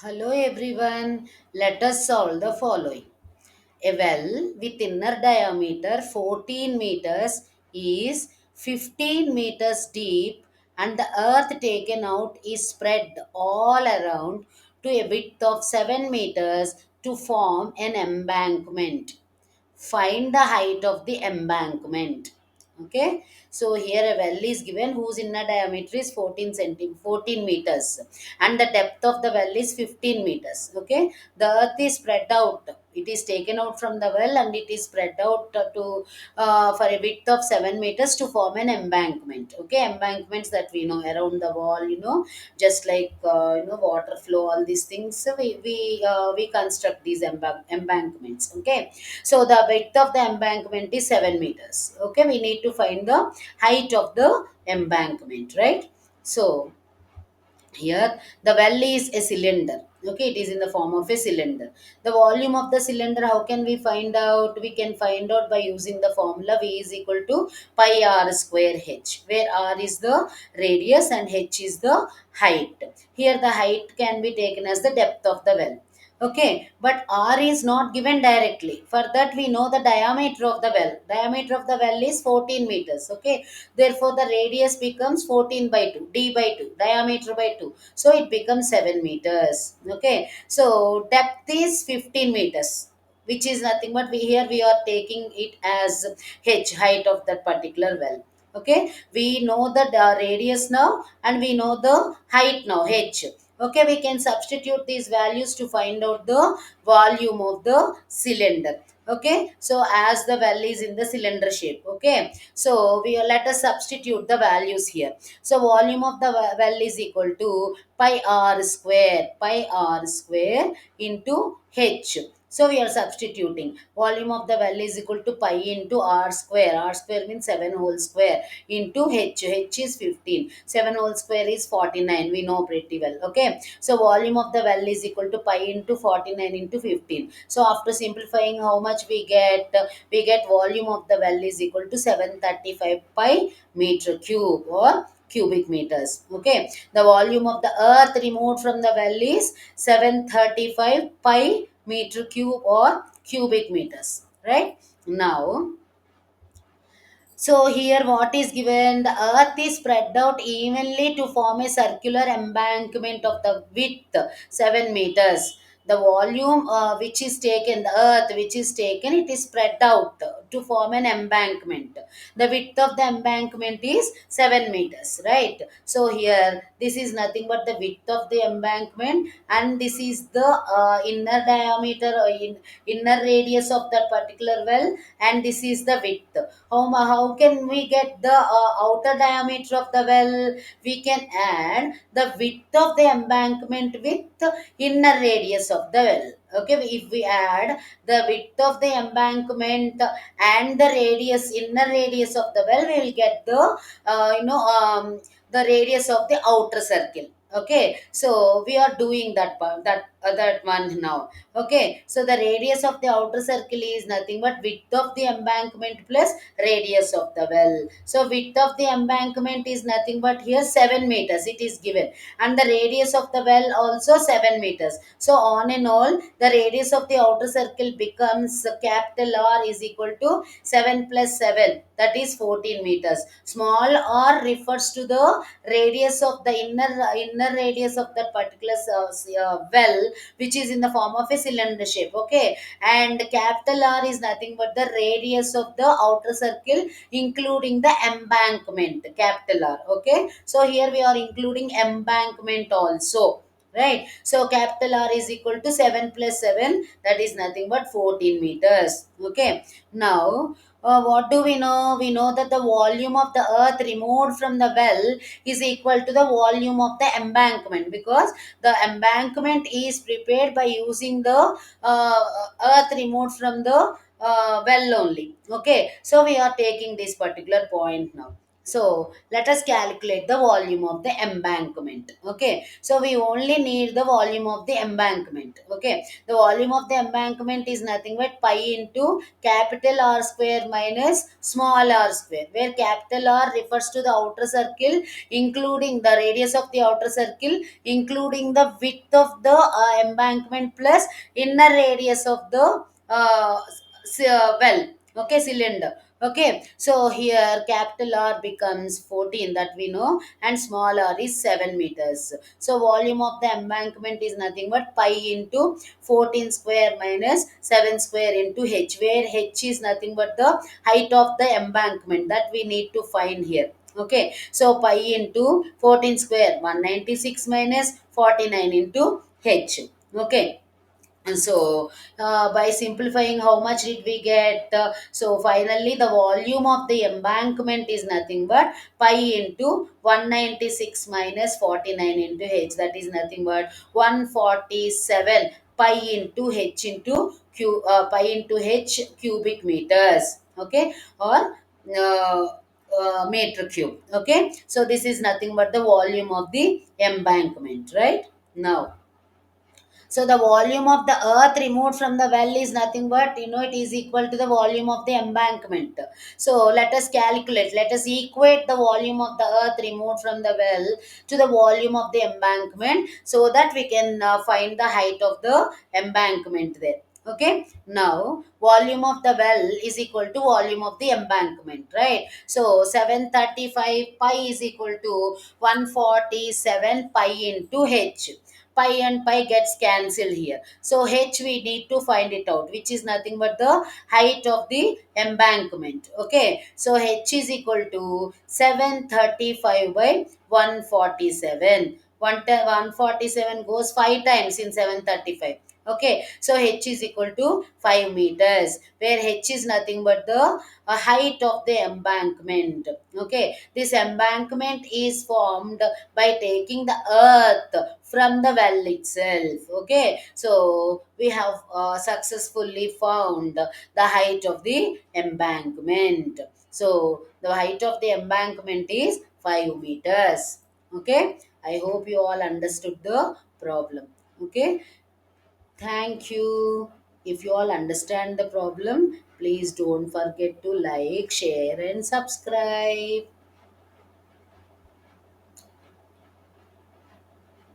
Hello everyone, let us solve the following. A well with inner diameter 14 meters is 15 meters deep and the earth taken out is spread all around to a width of 7 meters to form an embankment. Find the height of the embankment. Okay, so here a well is given whose inner diameter is 14 meters and the depth of the well is 15 meters. Okay, the earth is spread out, it is taken out from the well and it is spread out to for a width of 7 meters to form an embankment. Okay, embankments that we know around the wall, just like water flow, all these things. So we construct these embankments. Okay, so the width of the embankment is 7 meters. Okay, we need to find the height of the embankment, right? So here the well is a cylinder. Okay, it is in the form of a cylinder. The volume of the cylinder, how can we find out? We can find out by using the formula V is equal to pi r square h, where r is the radius and h is the height. Here the height can be taken as the depth of the well. Okay, but r is not given directly. For that we know the diameter of the well. Diameter of the well is 14 meters. Okay, therefore the radius becomes 14 by 2, d by 2, diameter by 2. So it becomes 7 meters. Okay, so depth is 15 meters, which is nothing but we are taking it as h, height of that particular well. Okay, we know the radius now and we know the height now, h. Okay, we can substitute these values to find out the volume of the cylinder. Okay, so as the well is in the cylinder shape. Okay, so we let us substitute the values here. So volume of the well is equal to pi r square into h. So we are substituting volume of the well is equal to pi into r square. R square means 7 whole square into h. H is 15. 7 whole square is 49. We know pretty well. Okay, so volume of the well is equal to pi into 49 into 15. So after simplifying, how much we get? We get volume of the well is equal to 735 pi meter cube or cubic meters. Okay, the volume of the earth removed from the well is 735 pi meter cube or cubic meters, right? Now, so here what is given? The earth is spread out evenly to form a circular embankment of the width 7 meters. The volume which is taken, the earth which is taken, it is spread out to form an embankment. The width of the embankment is 7 meters, right? So here this is nothing but the width of the embankment and this is the inner diameter or inner radius of that particular well, and this is the width. How can we get the outer diameter of the well? We can add the width of the embankment with the inner radius of the well. Okay, if we add the width of the embankment and the radius, inner radius of the well, we will get the the radius of the outer circle. Okay, so we are doing that part, that one now. Okay, so the radius of the outer circle is nothing but width of the embankment plus radius of the well. So width of the embankment is nothing but here 7 meters it is given, and the radius of the well also 7 meters. So on and all, the radius of the outer circle becomes capital R is equal to 7 plus 7, that is 14 meters. Small r refers to the radius of the inner radius of that particular well, which is in the form of a cylinder shape. Okay, and capital R is nothing but the radius of the outer circle including the embankment, capital R. Okay, so here we are including embankment also, right? So capital R is equal to 7 plus 7, that is nothing but 14 meters. Okay, now what do we know? We know that the volume of the earth removed from the well is equal to the volume of the embankment, because the embankment is prepared by using the earth removed from the well only. Okay, so we are taking this particular point now. So let us calculate the volume of the embankment. Okay. So we only need the volume of the embankment. Okay. The volume of the embankment is nothing but pi into capital R square minus small r square, where capital R refers to the outer circle, including the radius of the outer circle, including the width of the embankment plus inner radius of the well, okay, cylinder. Okay, so here capital R becomes 14, that we know, and small r is 7 meters. So volume of the embankment is nothing but pi into 14 square minus 7 square into h, where h is nothing but the height of the embankment that we need to find here. Okay, so pi into 14 square 196 minus 49 into h. Okay, and so by simplifying, how much did we get? So finally the volume of the embankment is nothing but pi into 196 minus 49 into h, that is nothing but 147 pi into h into pi into h cubic meters. Okay, or meter cube. Okay, so this is nothing but the volume of the embankment, right? Now, so the volume of the earth removed from the well is nothing but, it is equal to the volume of the embankment. So let us calculate, let us equate the volume of the earth removed from the well to the volume of the embankment, so that we can find the height of the embankment there. Okay, now volume of the well is equal to volume of the embankment, right? So 735 pi is equal to 147 pi into h. Pi and pi gets cancelled here. So h we need to find it out, which is nothing but the height of the embankment. Okay. So h is equal to 735 by 147. 147 goes 5 times in 735. Okay, so h is equal to 5 meters, where h is nothing but the height of the embankment. Okay, this embankment is formed by taking the earth from the well itself. Okay, so we have successfully found the height of the embankment. So the height of the embankment is 5 meters. Okay, I hope you all understood the problem. Okay, thank you. If you all understand the problem, please don't forget to like, share, and subscribe.